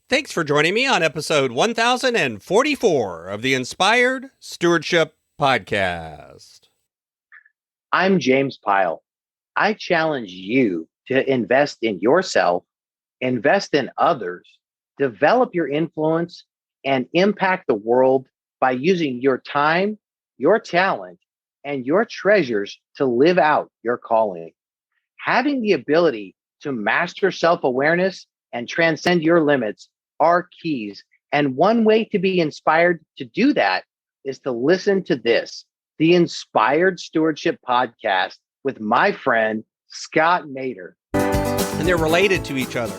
Thanks for joining me on episode 1044 of the Inspired Stewardship Podcast. I'm James Pyle. I challenge you to invest in yourself, invest in others, develop your influence, and impact the world by using your time, your talent, and your treasures to live out your calling. Having the ability to master self-awareness and transcend your limits are keys. And one way to be inspired to do that is to listen to this, the Inspired Stewardship Podcast with my friend, Scott Mader. And they're related to each other.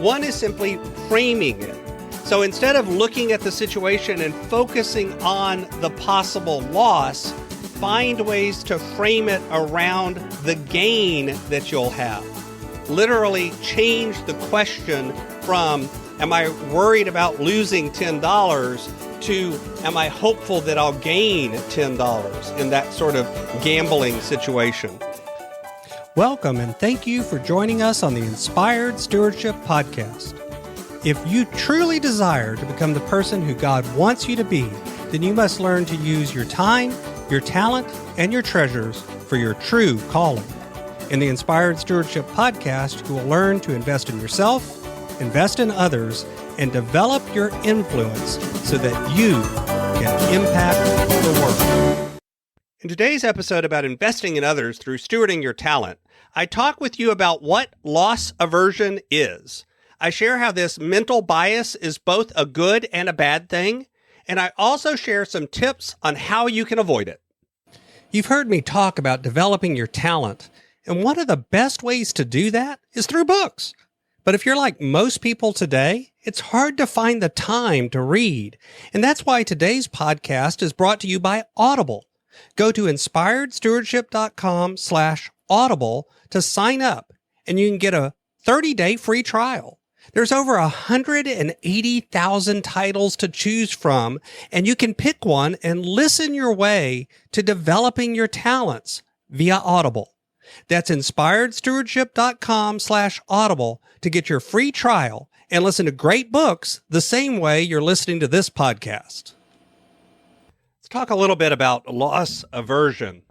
One is simply framing it. So instead of looking at the situation and focusing on the possible loss, find ways to frame it around the gain that you'll have. Literally change the question from, am I worried about losing $10 to, am I hopeful that I'll gain $10 in that sort of gambling situation? Welcome and thank you for joining us on the Inspired Stewardship Podcast. If you truly desire to become the person who God wants you to be, then you must learn to use your time, your talent, and your treasures for your true calling. In the Inspired Stewardship Podcast, you will learn to invest in yourself, invest in others, and develop your influence so that you can impact the world. In today's episode about investing in others through stewarding your talent, I talk with you about what loss aversion is. I share how this mental bias is both a good and a bad thing, and I also share some tips on how you can avoid it. You've heard me talk about developing your talent, and one of the best ways to do that is through books. But if you're like most people today, it's hard to find the time to read. And that's why today's podcast is brought to you by Audible. Go to inspiredstewardship.com/audible to sign up, and you can get a 30-day free trial. There's over 180,000 titles to choose from, and you can pick one and listen your way to developing your talents via Audible. That's inspiredstewardship.com/audible to get your free trial and listen to great books the same way you're listening to this podcast. Let's talk a little bit about loss aversion.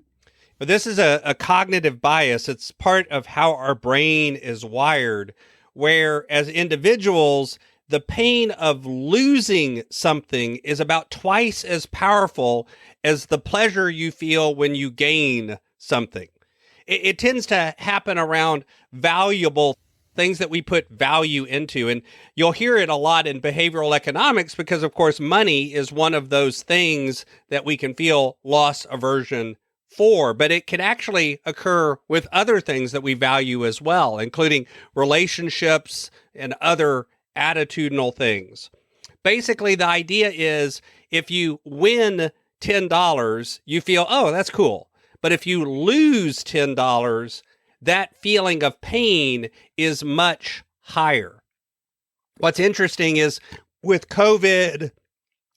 But this is a cognitive bias. It's part of how our brain is wired, where as individuals, the pain of losing something is about twice as powerful as the pleasure you feel when you gain something. It tends to happen around valuable things that we put value into. And you'll hear it a lot in behavioral economics because, of course, money is one of those things that we can feel loss aversion for. But it can actually occur with other things that we value as well, including relationships and other attitudinal things. Basically, the idea is if you win $10, you feel, oh, that's cool. But if you lose $10, that feeling of pain is much higher. What's interesting is with COVID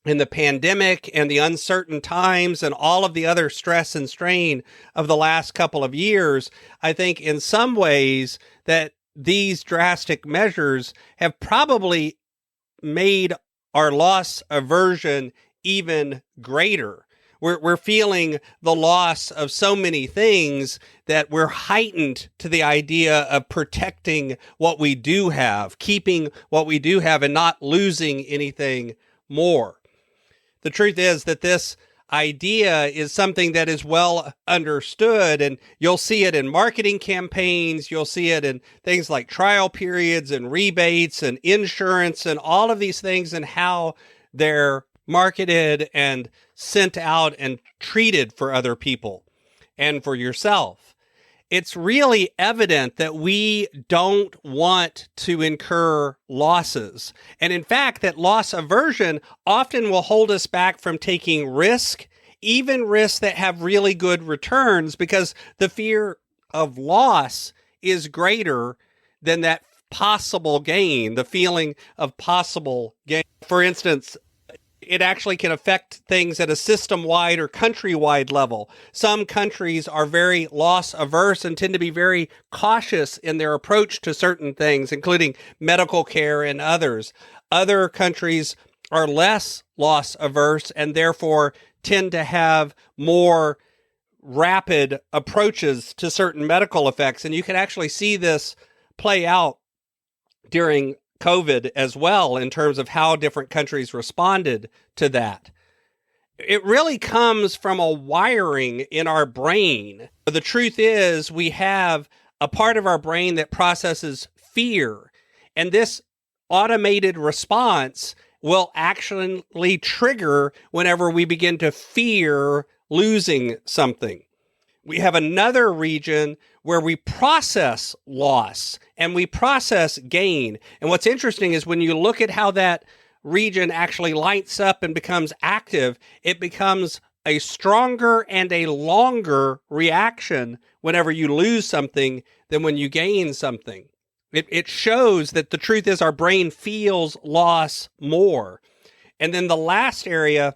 and the pandemic and the uncertain times and all of the other stress and strain of the last couple of years, I think in some ways that these drastic measures have probably made our loss aversion even greater. We're feeling the loss of so many things that we're heightened to the idea of protecting what we do have, keeping what we do have and not losing anything more. The truth is that this idea is something that is well understood, and you'll see it in marketing campaigns. You'll see it in things like trial periods and rebates and insurance and all of these things and how they're marketed and sent out and treated for other people and for yourself. It's really evident that we don't want to incur losses. And in fact, that loss aversion often will hold us back from taking risk, even risks that have really good returns, because the fear of loss is greater than that possible gain, the feeling of possible gain. For instance, It actually can affect things at a system-wide or country-wide level. Some countries are very loss-averse and tend to be very cautious in their approach to certain things, including medical care and others. Other countries are less loss-averse and therefore tend to have more rapid approaches to certain medical effects. And you can actually see this play out during COVID as well in terms of how different countries responded to that. It really comes from a wiring in our brain. The truth is we have a part of our brain that processes fear, and this automated response will actually trigger whenever we begin to fear losing something. We have another region where we process loss and we process gain. And what's interesting is when you look at how that region actually lights up and becomes active, it becomes a stronger and a longer reaction whenever you lose something than when you gain something. It shows that the truth is our brain feels loss more. And then the last area,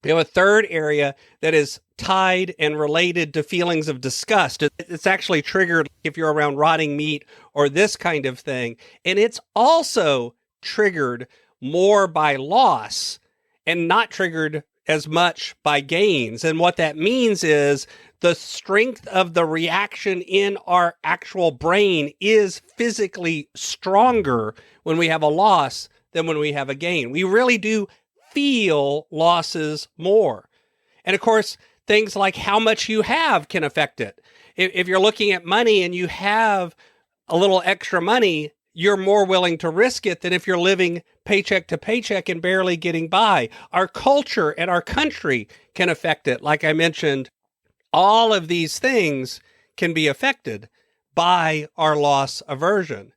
we have a third area that is tied and related to feelings of disgust. It's actually triggered if you're around rotting meat or this kind of thing. And it's also triggered more by loss and not triggered as much by gains. And what that means is the strength of the reaction in our actual brain is physically stronger when we have a loss than when we have a gain. We really do feel losses more. And of course, things like how much you have can affect it. If you're looking at money and you have a little extra money, you're more willing to risk it than if you're living paycheck to paycheck and barely getting by. Our culture and our country can affect it. Like I mentioned, all of these things can be affected by our loss aversion.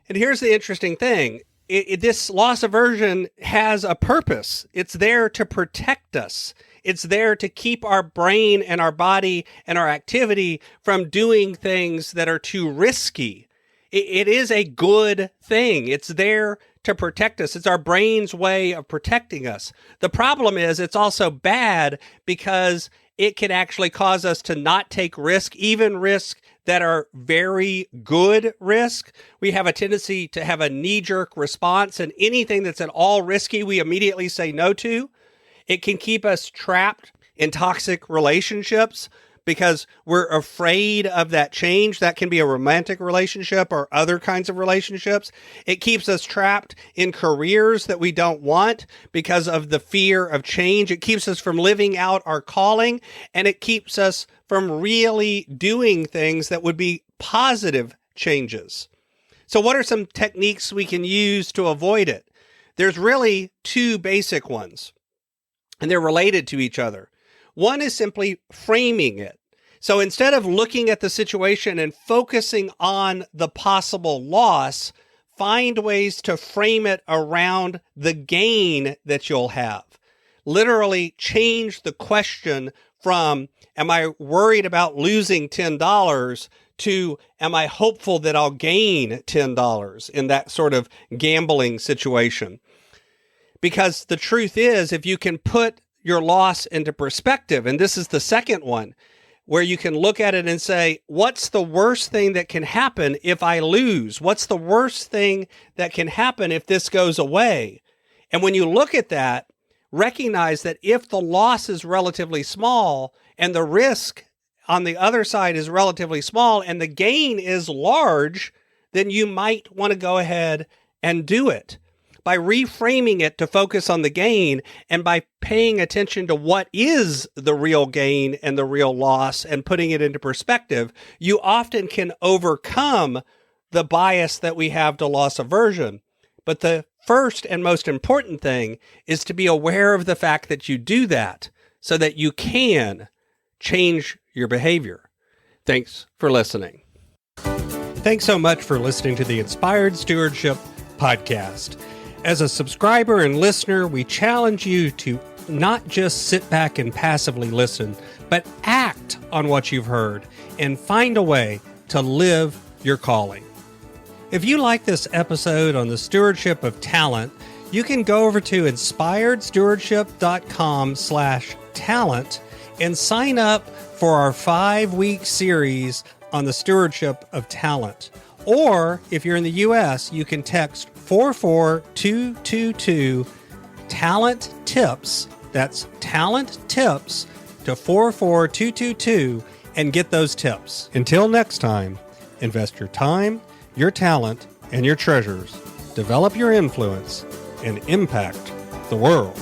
And here's the interesting thing. This loss aversion has a purpose. It's there to protect us. It's there to keep our brain and our body and our activity from doing things that are too risky. It is a good thing. It's there to protect us. It's our brain's way of protecting us. The problem is it's also bad because it can actually cause us to not take risk, even risk that are very good risk. We have a tendency to have a knee-jerk response, and anything that's at all risky, we immediately say no to. It can keep us trapped in toxic relationships because we're afraid of that change. That can be a romantic relationship or other kinds of relationships. It keeps us trapped in careers that we don't want because of the fear of change. It keeps us from living out our calling, and it keeps us from really doing things that would be positive changes. So what are some techniques we can use to avoid it? There's really two basic ones, and they're related to each other. One is simply framing it. So instead of looking at the situation and focusing on the possible loss, find ways to frame it around the gain that you'll have. Literally change the question from, am I worried about losing $10 to, am I hopeful that I'll gain $10 in that sort of gambling situation? Because the truth is, if you can put your loss into perspective, and this is the second one, where you can look at it and say, what's the worst thing that can happen if I lose? What's the worst thing that can happen if this goes away? And when you look at that, recognize that if the loss is relatively small and the risk on the other side is relatively small and the gain is large, then you might want to go ahead and do it. By reframing it to focus on the gain and by paying attention to what is the real gain and the real loss and putting it into perspective, you often can overcome the bias that we have to loss aversion. But the first and most important thing is to be aware of the fact that you do that so that you can change your behavior. Thanks for listening. Thanks so much for listening to the Inspired Stewardship podcast. As a subscriber and listener, we challenge you to not just sit back and passively listen, but act on what you've heard and find a way to live your calling. If you like this episode on the stewardship of talent, you can go over to inspiredstewardship.com/talent and sign up for our 5-week series on the stewardship of talent. Or if you're in the U.S., you can text 44222 talent tips. That's talent tips to 44222 and get those tips. Until next time, invest your time, your talent, and your treasures. Develop your influence and impact the world.